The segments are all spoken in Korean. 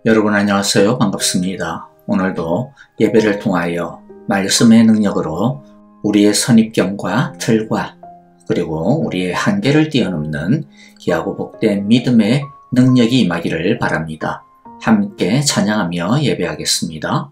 여러분 안녕하세요. 반갑습니다. 오늘도 예배를 통하여 말씀의 능력으로 우리의 선입견과 틀과 그리고 우리의 한계를 뛰어넘는 귀하고 복된 믿음의 능력이 임하기를 바랍니다. 함께 찬양하며 예배하겠습니다.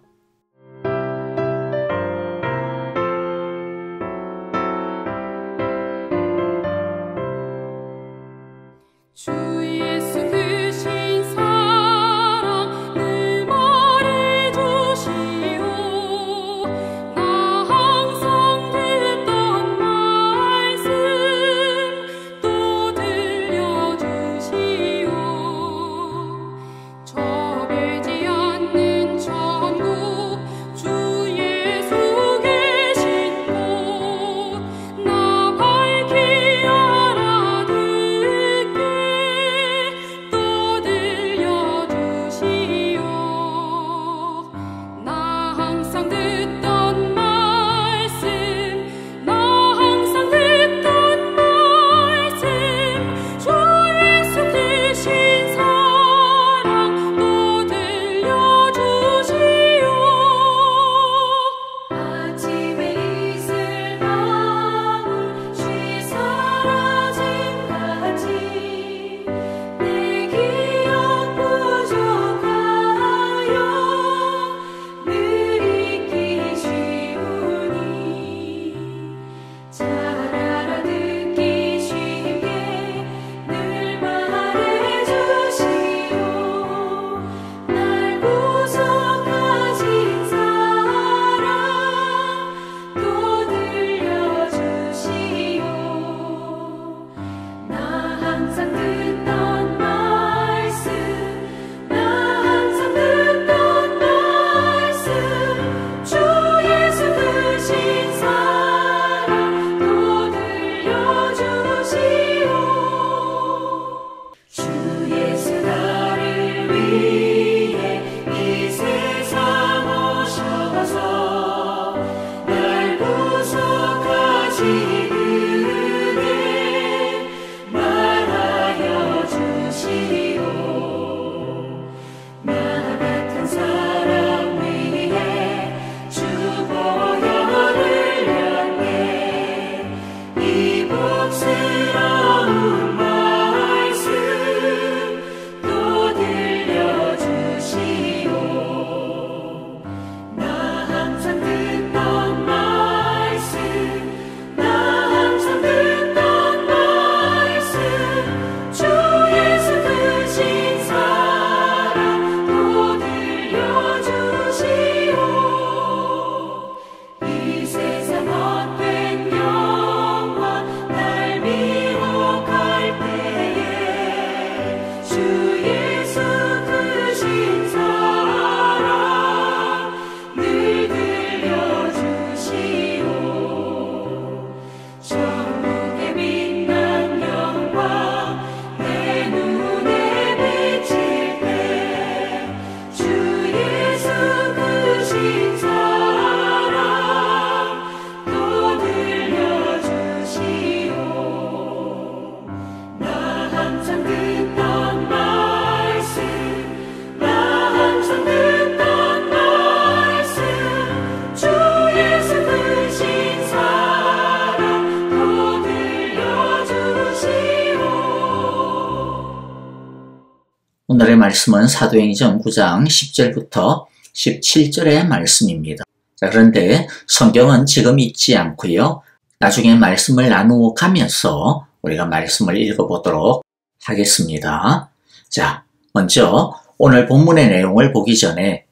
오늘의 말씀은 사도행전 9장 10절부터 17절의 말씀입니다. 자, 그런데 성경은 지금 읽지 않고요. 나중에 말씀을 나누어 가면서 우리가 말씀을 읽어보도록 하겠습니다. 자, 먼저 오늘 본문의 내용을 보기 전에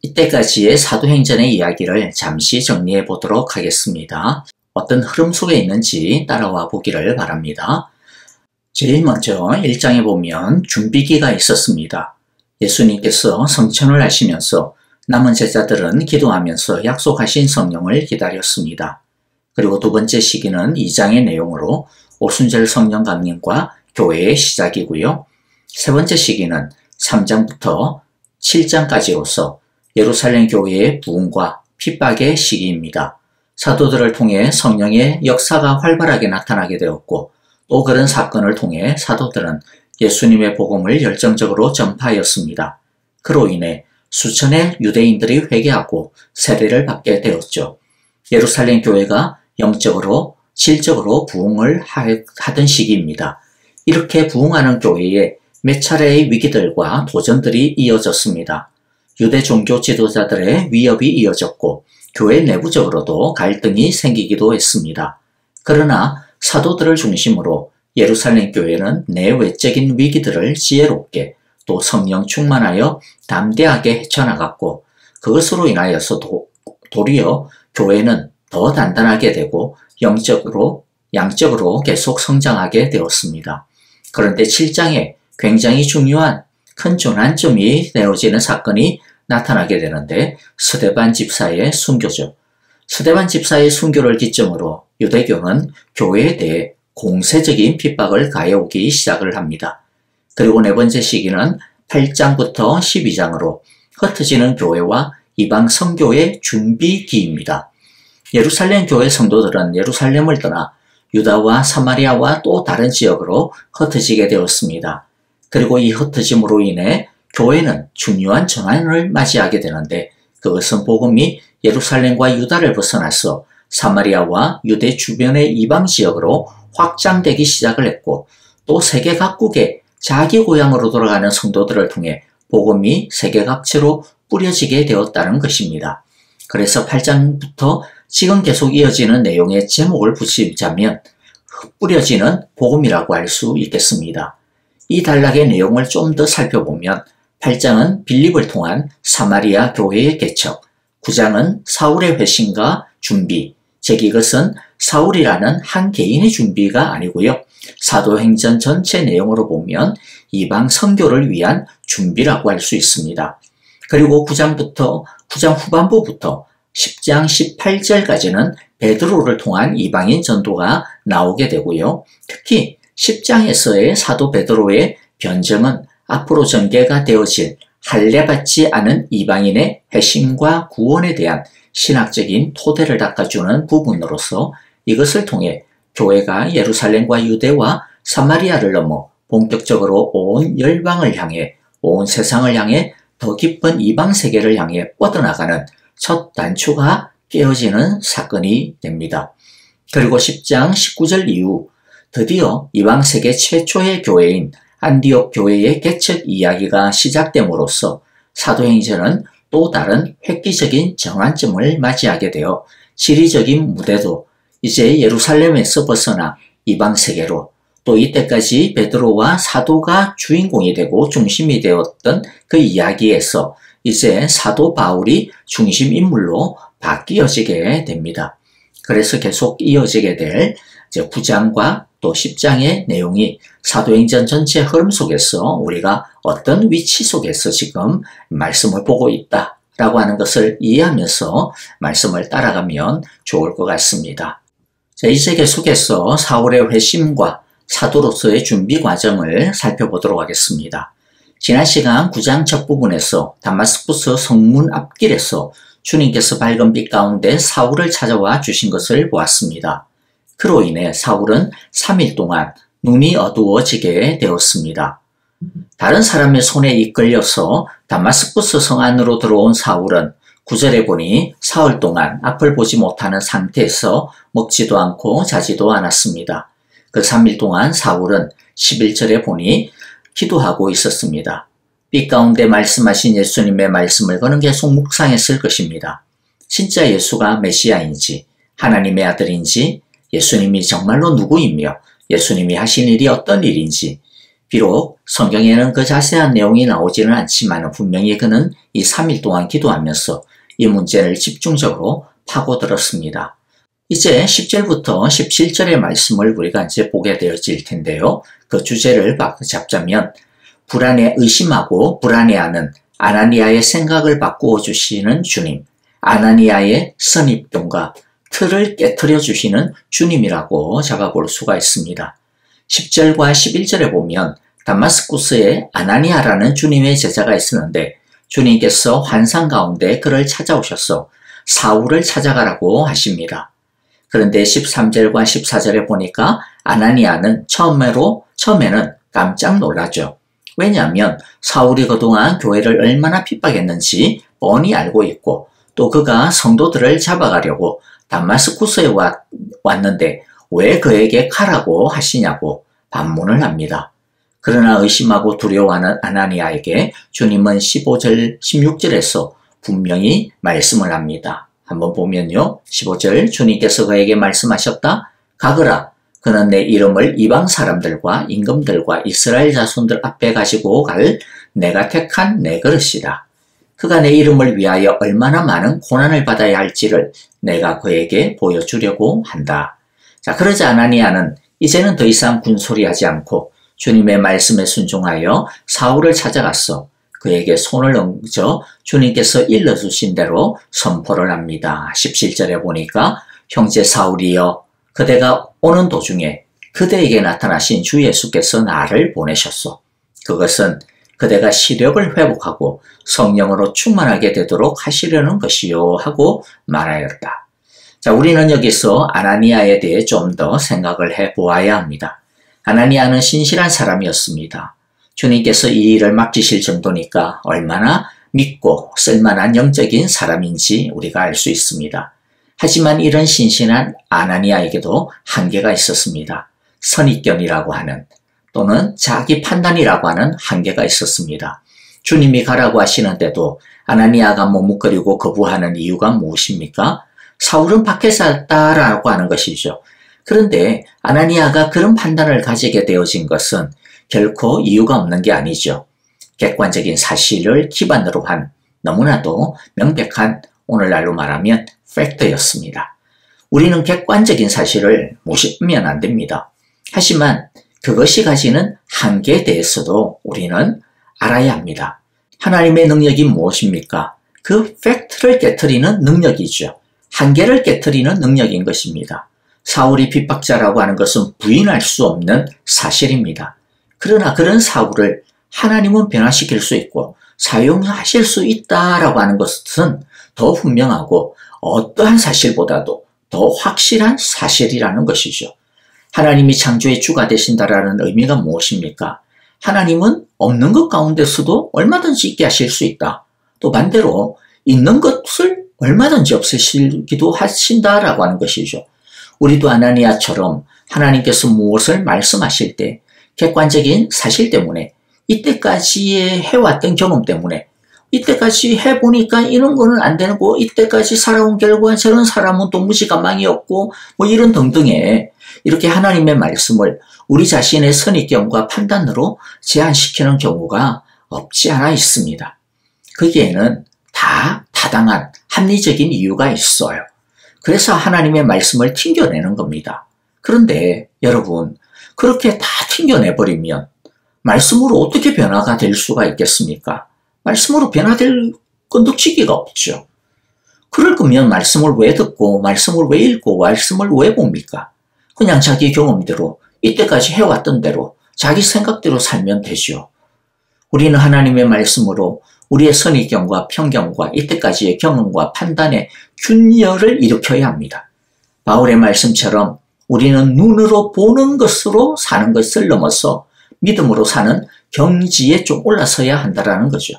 이때까지의 사도행전의 이야기를 잠시 정리해 보도록 하겠습니다. 어떤 흐름 속에 있는지 따라와 보기를 바랍니다. 제일 먼저 1장에 보면 준비기가 있었습니다. 예수님께서 성천을 하시면서 남은 제자들은 기도하면서 약속하신 성령을 기다렸습니다. 그리고 두 번째 시기는 2장의 내용으로 오순절 성령 강림과 교회의 시작이고요. 세 번째 시기는 3장부터 7장까지로서 예루살렘 교회의 부흥과 핍박의 시기입니다. 사도들을 통해 성령의 역사가 활발하게 나타나게 되었고 또 그런 사건을 통해 사도들은 예수님의 복음을 열정적으로 전파하였습니다. 그로 인해 수천의 유대인들이 회개하고 세례를 받게 되었죠. 예루살렘 교회가 영적으로 질적으로 부흥을 하던 시기입니다. 이렇게 부흥하는 교회에 몇 차례의 위기들과 도전들이 이어졌습니다. 유대 종교 지도자들의 위협이 이어졌고 교회 내부적으로도 갈등이 생기기도 했습니다. 그러나 사도들을 중심으로 예루살렘 교회는 내외적인 위기들을 지혜롭게 또 성령 충만하여 담대하게 헤쳐나갔고 그것으로 인하여서 도리어 교회는 더 단단하게 되고 영적으로 양적으로 계속 성장하게 되었습니다. 그런데 7장에 굉장히 중요한 큰 전환점이 내어지는 사건이 나타나게 되는데 스데반 집사의 순교죠. 스데반 집사의 순교를 기점으로 유대교는 교회에 대해 공세적인 핍박을 가해오기 시작을 합니다. 그리고 네 번째 시기는 8장부터 12장으로 흩어지는 교회와 이방 선교의 준비기입니다. 예루살렘 교회 성도들은 예루살렘을 떠나 유다와 사마리아와 또 다른 지역으로 흩어지게 되었습니다. 그리고 이 흩어짐으로 인해 교회는 중요한 전환을 맞이하게 되는데 그것은 복음이 예루살렘과 유다를 벗어나서 사마리아와 유대 주변의 이방 지역으로 확장되기 시작을 했고 또 세계 각국에 자기 고향으로 돌아가는 성도들을 통해 복음이 세계 각지로 뿌려지게 되었다는 것입니다. 그래서 8장부터 지금 계속 이어지는 내용의 제목을 붙이자면 뿌려지는 복음이라고 할 수 있겠습니다. 이 단락의 내용을 좀 더 살펴보면 8장은 빌립을 통한 사마리아 교회의 개척, 9장은 사울의 회심과 준비, 즉 이것은 사울이라는 한 개인의 준비가 아니고요. 사도행전 전체 내용으로 보면 이방 선교를 위한 준비라고 할 수 있습니다. 그리고 9장 후반부부터 10장 18절까지는 베드로를 통한 이방인 전도가 나오게 되고요. 특히 10장에서의 사도 베드로의 변증은 앞으로 전개가 되어질 할례받지 않은 이방인의 회심과 구원에 대한 신학적인 토대를 닦아주는 부분으로서 이것을 통해 교회가 예루살렘과 유대와 사마리아를 넘어 본격적으로 온 열방을 향해 온 세상을 향해 더 깊은 이방 세계를 향해 뻗어나가는 첫 단추가 깨어지는 사건이 됩니다. 그리고 10장 19절 이후 드디어 이방 세계 최초의 교회인 안디옥 교회의 개척 이야기가 시작됨으로써 사도행전은 또 다른 획기적인 전환점을 맞이하게 되어 지리적인 무대도 이제 예루살렘에서 벗어나 이방 세계로 또 이때까지 베드로와 사도가 주인공이 되고 중심이 되었던 그 이야기에서 이제 사도 바울이 중심 인물로 바뀌어지게 됩니다. 그래서 계속 이어지게 될 9장과 또 10장의 내용이 사도행전 전체 흐름 속에서 우리가 어떤 위치 속에서 지금 말씀을 보고 있다라고 하는 것을 이해하면서 말씀을 따라가면 좋을 것 같습니다. 자, 이제 계속해서 사울의 회심과 사도로서의 준비 과정을 살펴보도록 하겠습니다. 지난 시간 9장 첫 부분에서 다마스쿠스 성문 앞길에서 주님께서 밝은 빛 가운데 사울을 찾아와 주신 것을 보았습니다. 그로 인해 사울은 3일 동안 눈이 어두워지게 되었습니다. 다른 사람의 손에 이끌려서 다마스쿠스 성 안으로 들어온 사울은 9절에 보니 사흘 동안 앞을 보지 못하는 상태에서 먹지도 않고 자지도 않았습니다. 그 3일 동안 사울은 11절에 보니 기도하고 있었습니다. 빛 가운데 말씀하신 예수님의 말씀을 그는 계속 묵상했을 것입니다. 진짜 예수가 메시아인지 하나님의 아들인지 예수님이 정말로 누구이며 예수님이 하신 일이 어떤 일인지 비록 성경에는 그 자세한 내용이 나오지는 않지만 분명히 그는 이 3일 동안 기도하면서 이 문제를 집중적으로 파고들었습니다. 이제 10절부터 17절의 말씀을 우리가 이제 보게 되어질 텐데요. 그 주제를 잡자면 의심하고 불안해하는 아나니아의 생각을 바꾸어 주시는 주님, 아나니아의 선입견과 틀을 깨트려 주시는 주님이라고 잡아볼 수가 있습니다. 10절과 11절에 보면 다마스쿠스에 아나니아라는 주님의 제자가 있었는데 주님께서 환상 가운데 그를 찾아오셔서 사울을 찾아가라고 하십니다. 그런데 13절과 14절에 보니까 아나니아는 처음에는 깜짝 놀라죠. 왜냐하면 사울이 그동안 교회를 얼마나 핍박했는지 뻔히 알고 있고 또 그가 성도들을 잡아가려고 다마스쿠스에 왔는데 왜 그에게 가라고 하시냐고 반문을 합니다. 그러나 의심하고 두려워하는 아나니아에게 주님은 15절, 16절에서 분명히 말씀을 합니다. 한번 보면요. 15절 주님께서 그에게 말씀하셨다. 가거라. 그는 내 이름을 이방 사람들과 임금들과 이스라엘 자손들 앞에 가지고 갈 내가 택한 내 그릇이라. 그가 내 이름을 위하여 얼마나 많은 고난을 받아야 할지를 내가 그에게 보여주려고 한다. 자, 그러자 아나니아는 이제는 더 이상 군소리하지 않고 주님의 말씀에 순종하여 사울을 찾아갔어. 그에게 손을 얹어 주님께서 일러주신 대로 선포를 합니다. 17절에 보니까 형제 사울이여 그대가 오는 도중에 그대에게 나타나신 주 예수께서 나를 보내셨소. 그것은 그대가 시력을 회복하고 성령으로 충만하게 되도록 하시려는 것이요 하고 말하였다. 자, 우리는 여기서 아나니아에 대해 좀 더 생각을 해보아야 합니다. 아나니아는 신실한 사람이었습니다. 주님께서 이 일을 맡기실 정도니까 얼마나 믿고 쓸만한 영적인 사람인지 우리가 알 수 있습니다. 하지만 이런 신실한 아나니아에게도 한계가 있었습니다. 선입견이라고 하는 또는 자기 판단이라고 하는 한계가 있었습니다. 주님이 가라고 하시는데도 아나니아가 머뭇거리고 거부하는 이유가 무엇입니까? 사울은 밖에서 왔다라고 하는 것이죠. 그런데 아나니아가 그런 판단을 가지게 되어진 것은 결코 이유가 없는 게 아니죠. 객관적인 사실을 기반으로 한 너무나도 명백한 오늘날로 말하면 팩트였습니다. 우리는 객관적인 사실을 무시하면 안 됩니다. 하지만 그것이 가지는 한계에 대해서도 우리는 알아야 합니다. 하나님의 능력이 무엇입니까? 그 팩트를 깨트리는 능력이죠. 한계를 깨트리는 능력인 것입니다. 사울이 핍박자라고 하는 것은 부인할 수 없는 사실입니다. 그러나 그런 사울을 하나님은 변화시킬 수 있고 사용하실 수 있다라고 하는 것은 더 분명하고 어떠한 사실보다도 더 확실한 사실이라는 것이죠. 하나님이 창조의 주가 되신다라는 의미가 무엇입니까? 하나님은 없는 것 가운데서도 얼마든지 있게 하실 수 있다. 또 반대로 있는 것을 얼마든지 없애시기도 하신다라고 하는 것이죠. 우리도 아나니아처럼 하나님께서 무엇을 말씀하실 때 객관적인 사실 때문에 이때까지의 해왔던 경험 때문에 이때까지 해보니까 이런 거는 안 되고 이때까지 살아온 결과는 저런 사람은 또 무지가망이었고 뭐 이런 등등의 이렇게 하나님의 말씀을 우리 자신의 선입견과 판단으로 제한시키는 경우가 없지 않아 있습니다. 거기에는 다 타당한 합리적인 이유가 있어요. 그래서 하나님의 말씀을 튕겨내는 겁니다. 그런데 여러분 그렇게 다 튕겨내버리면 말씀으로 어떻게 변화가 될 수가 있겠습니까? 말씀으로 변화될 건덕지기가 없죠. 그럴 거면 말씀을 왜 듣고 말씀을 왜 읽고 말씀을 왜 봅니까? 그냥 자기 경험대로 이때까지 해왔던 대로 자기 생각대로 살면 되죠. 우리는 하나님의 말씀으로 우리의 선입견과 편견과 이때까지의 경험과 판단의 균열을 일으켜야 합니다. 바울의 말씀처럼 우리는 눈으로 보는 것으로 사는 것을 넘어서 믿음으로 사는 경지에 좀 올라서야 한다는 거죠.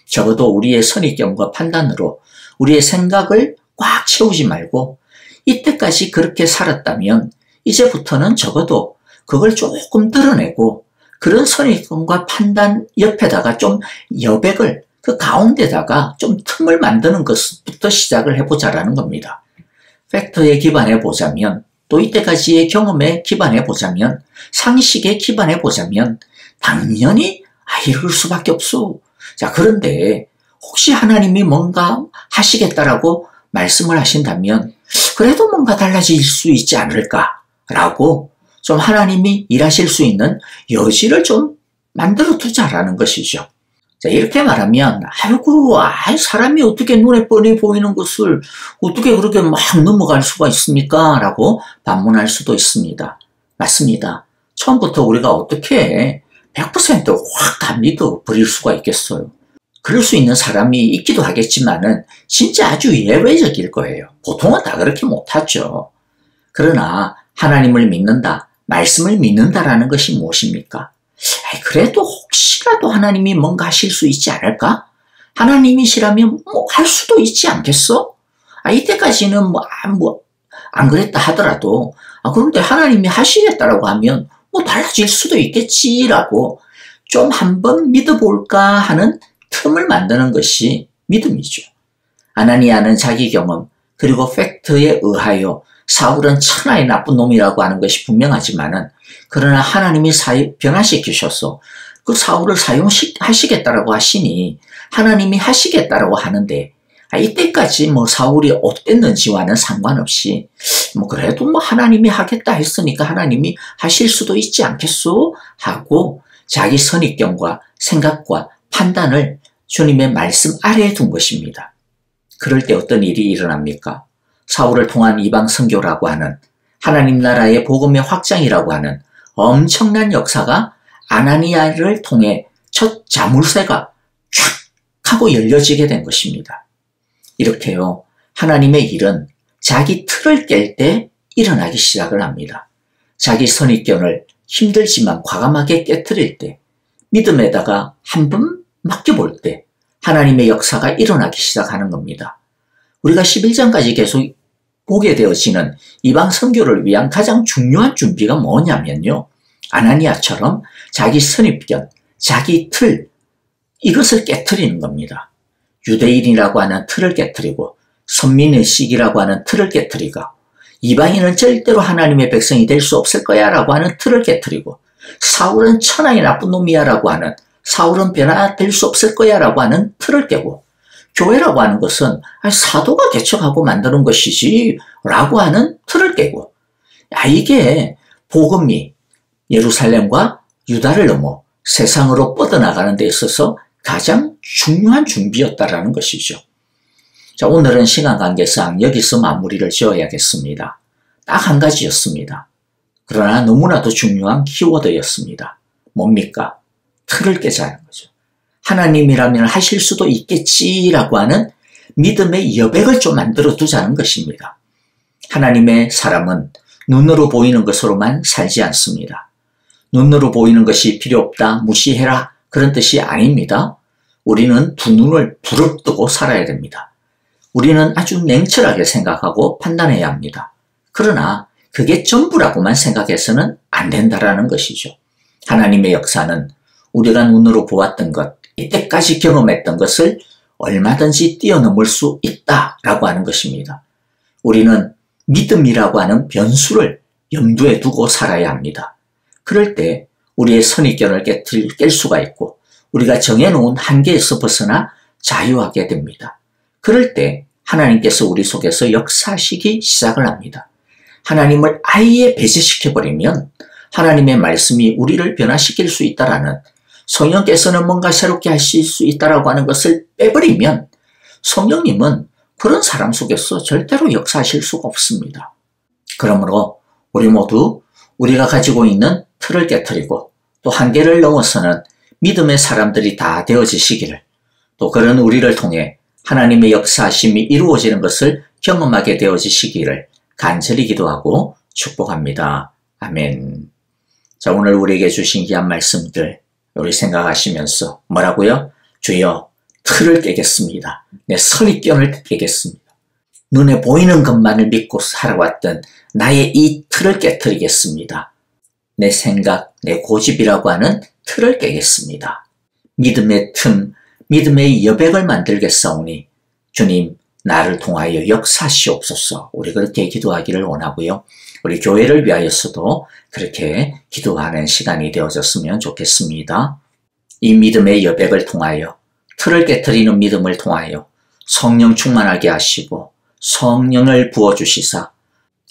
적어도 우리의 선입견과 판단으로 우리의 생각을 꽉 채우지 말고 이때까지 그렇게 살았다면 이제부터는 적어도 그걸 조금 드러내고 그런 선입견과 판단 옆에다가 좀 여백을 그 가운데다가 좀 틈을 만드는 것부터 시작을 해보자라는 겁니다. 팩트에 기반해 보자면 또 이때까지의 경험에 기반해 보자면 상식에 기반해 보자면 당연히 이럴 수밖에 없어. 자, 그런데 혹시 하나님이 뭔가 하시겠다라고 말씀을 하신다면 그래도 뭔가 달라질 수 있지 않을까라고 좀 하나님이 일하실 수 있는 여지를 좀 만들어 두자라는 것이죠. 자, 이렇게 말하면 아이고 사람이 어떻게 눈에 뻔히 보이는 것을 어떻게 그렇게 막 넘어갈 수가 있습니까? 라고 반문할 수도 있습니다. 맞습니다. 처음부터 우리가 어떻게 100% 확 다 믿어버릴 수가 있겠어요. 그럴 수 있는 사람이 있기도 하겠지만은 진짜 아주 예외적일 거예요. 보통은 다 그렇게 못하죠. 그러나 하나님을 믿는다, 말씀을 믿는다라는 것이 무엇입니까? 그래도 혹시라도 하나님이 뭔가 하실 수 있지 않을까? 하나님이시라면 뭐 할 수도 있지 않겠어? 이때까지는 안 그랬다 하더라도, 그런데 하나님이 하시겠다라고 하면 뭐 달라질 수도 있겠지라고 좀 한번 믿어볼까 하는 틈을 만드는 것이 믿음이죠. 아나니아는 자기 경험 그리고 팩트에 의하여 사울은 천하의 나쁜 놈이라고 하는 것이 분명하지만은, 그러나 하나님이 변화시키셔서 그 사울을 사용하시겠다라고 하시니 하나님이 하시겠다라고 하는데, 이때까지 사울이 어땠는지와는 상관없이 그래도 하나님이 하겠다 했으니까 하나님이 하실 수도 있지 않겠소? 하고 자기 선입견과 생각과 판단을 주님의 말씀 아래에 둔 것입니다. 그럴 때 어떤 일이 일어납니까? 사울을 통한 이방 선교라고 하는 하나님 나라의 복음의 확장이라고 하는 엄청난 역사가 아나니아를 통해 첫 자물쇠가 촥 하고 열려지게 된 것입니다. 이렇게요, 하나님의 일은 자기 틀을 깰 때 일어나기 시작을 합니다. 자기 선입견을 힘들지만 과감하게 깨트릴 때, 믿음에다가 한번 맡겨볼 때 하나님의 역사가 일어나기 시작하는 겁니다. 우리가 11장까지 계속 보게 되어지는 이방 선교를 위한 가장 중요한 준비가 뭐냐면요, 아나니아처럼 자기 선입견, 자기 틀, 이것을 깨트리는 겁니다. 유대인이라고 하는 틀을 깨트리고 선민의식이라고 하는 틀을 깨트리고, 이방인은 절대로 하나님의 백성이 될 수 없을 거야 라고 하는 틀을 깨트리고, 사울은 천하의 나쁜 놈이야 라고 하는, 사울은 변화될 수 없을 거야 라고 하는 틀을 깨고, 교회라고 하는 것은 사도가 개척하고 만드는 것이지 라고 하는 틀을 깨고, 이게 복음이 예루살렘과 유다를 넘어 세상으로 뻗어나가는 데 있어서 가장 중요한 준비였다라는 것이죠. 자, 오늘은 시간 관계상 여기서 마무리를 지어야겠습니다. 딱 한 가지였습니다. 그러나 너무나도 중요한 키워드였습니다. 뭡니까? 틀을 깨자는 거죠. 하나님이라면 하실 수도 있겠지라고 하는 믿음의 여백을 좀 만들어 두자는 것입니다. 하나님의 사람은 눈으로 보이는 것으로만 살지 않습니다. 눈으로 보이는 것이 필요 없다, 무시해라, 그런 뜻이 아닙니다. 우리는 두 눈을 부릅뜨고 살아야 됩니다. 우리는 아주 냉철하게 생각하고 판단해야 합니다. 그러나 그게 전부라고만 생각해서는 안 된다라는 것이죠. 하나님의 역사는 우리가 눈으로 보았던 것, 이때까지 경험했던 것을 얼마든지 뛰어넘을 수 있다라고 하는 것입니다. 우리는 믿음이라고 하는 변수를 염두에 두고 살아야 합니다. 그럴 때 우리의 선입견을 깰 수가 있고, 우리가 정해놓은 한계에서 벗어나 자유하게 됩니다. 그럴 때 하나님께서 우리 속에서 역사하시기 시작을 합니다. 하나님을 아예 배제시켜버리면 하나님의 말씀이 우리를 변화시킬 수 있다라는, 성령께서는 뭔가 새롭게 하실 수 있다라고 하는 것을 빼버리면 성령님은 그런 사람 속에서 절대로 역사하실 수가 없습니다. 그러므로 우리 모두 우리가 가지고 있는 틀을 깨트리고 또 한계를 넘어서는 믿음의 사람들이 다 되어지시기를, 또 그런 우리를 통해 하나님의 역사하심이 이루어지는 것을 경험하게 되어지시기를 간절히 기도하고 축복합니다. 아멘. 자, 오늘 우리에게 주신 귀한 말씀들 우리 생각하시면서 뭐라고요? 주여, 틀을 깨겠습니다. 내 선입견을 깨겠습니다. 눈에 보이는 것만을 믿고 살아왔던 나의 이 틀을 깨트리겠습니다. 내 생각, 내 고집이라고 하는 틀을 깨겠습니다. 믿음의 틈, 믿음의 여백을 만들겠사오니 주님, 나를 통하여 역사하시옵소서. 우리 그렇게 기도하기를 원하고요. 우리 교회를 위하여서도 그렇게 기도하는 시간이 되어졌으면 좋겠습니다. 이 믿음의 여백을 통하여, 틀을 깨트리는 믿음을 통하여 성령 충만하게 하시고 성령을 부어주시사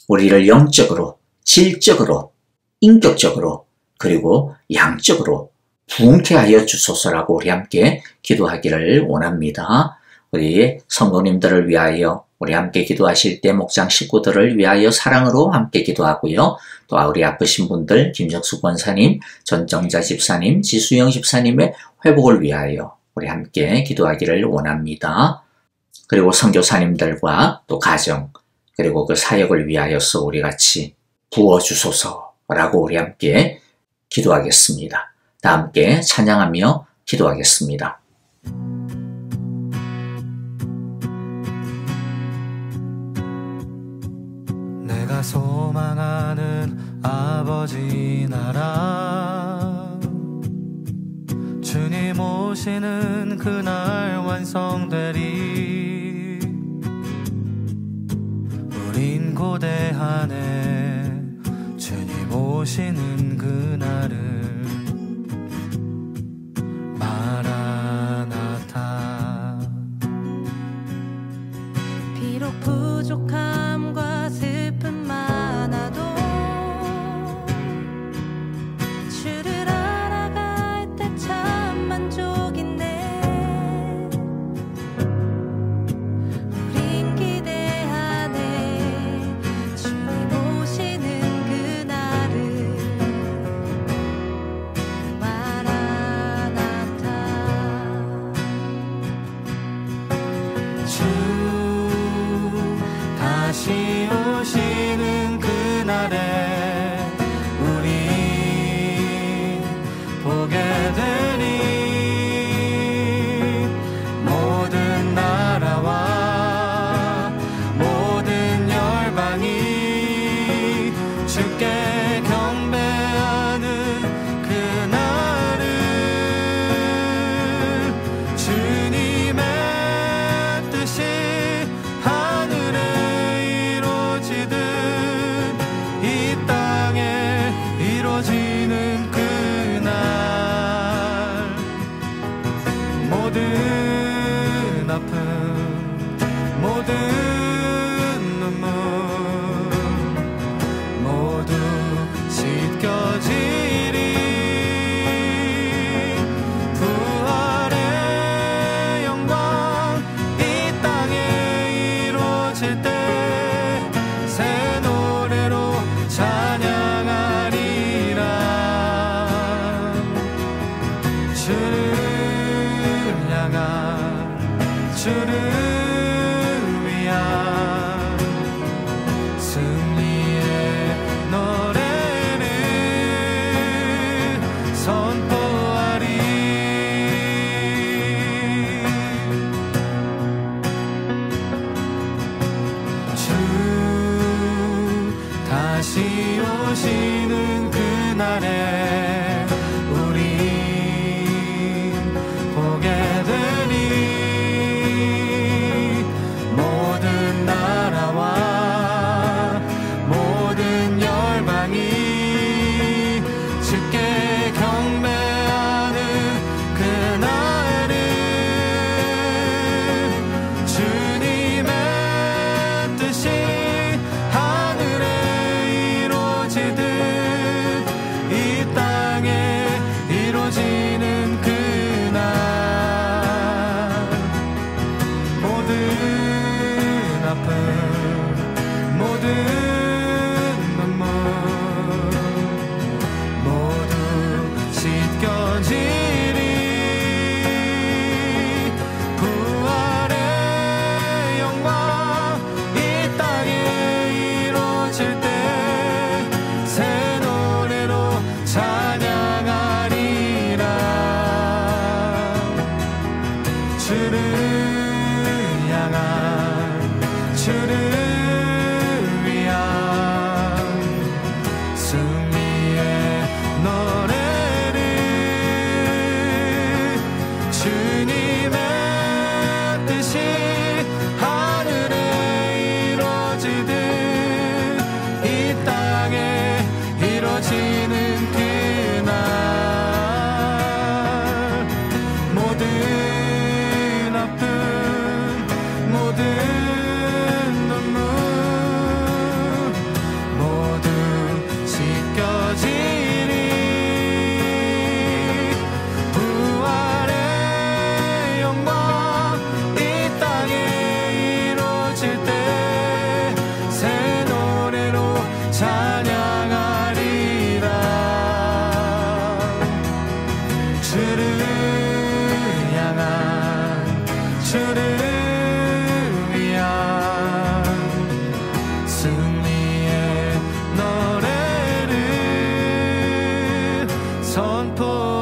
우리를 영적으로, 질적으로, 인격적으로, 그리고 양적으로 부흥케 하여 주소서라고 우리 함께 기도하기를 원합니다. 우리 성도님들을 위하여 우리 함께 기도하실 때 목장 식구들을 위하여 사랑으로 함께 기도하고요. 또 우리 아프신 분들, 김정수 권사님, 전정자 집사님, 지수영 집사님의 회복을 위하여 우리 함께 기도하기를 원합니다. 그리고 선교사님들과 또 가정, 그리고 그 사역을 위하여서 우리 같이 부어주소서라고 우리 함께 기도하겠습니다. 다 함께 찬양하며 기도하겠습니다. 내가 소망하는 아버지 나라 주님 오시는 그날 완성되리. 우린 고대하네 주님 오시는 그날을. 마라나타. 비록 부족함과 슬픔 많아도 주를 알아갈 때 참 만족인데 우린 기대하네 주님 오시는 그날을. 마라나타. 주 다시 오시는 그날에 우리 보게 되니 모든 나라와 모든 열방이 주께 경배하는 그날을. 주님의 뜻이 하늘에 이루어지듯 이 땅에 이루어지는 그날. 모든 아픔 모든 눈물 모두 씻겨지리. 부활의 영광 이 땅에 이루어질 때 새 노래로 찬양하리라. 주를 향한 주를 위한 승리의 노래를 선포하리. 주 다시 오시는 그날에 우리 보게 되니 모든 나라와 모든 열방이 주께 경배하는 그날을. 주님의 뜻이 하늘에 이루어지듯 이 땅에 이루어지는 그날. 모든 아픔 모든 눈물 모두 씻겨지리. 부활의 영광 이 땅에 이루어질 때 새 노래로 찬양하리라. 주를 향한 주를 위한 승리의 노래를. 주님의 뜻이 하늘에 이루어지듯 이 땅에 이루어지는 그날. 모든 아픔 모든 눈물 모두 씻겨지리. 부활의 영광 이 땅에 이루어질 때 새 노래로 찬양하리라. 주를 향한 주를 위한 승리의 노래를 선포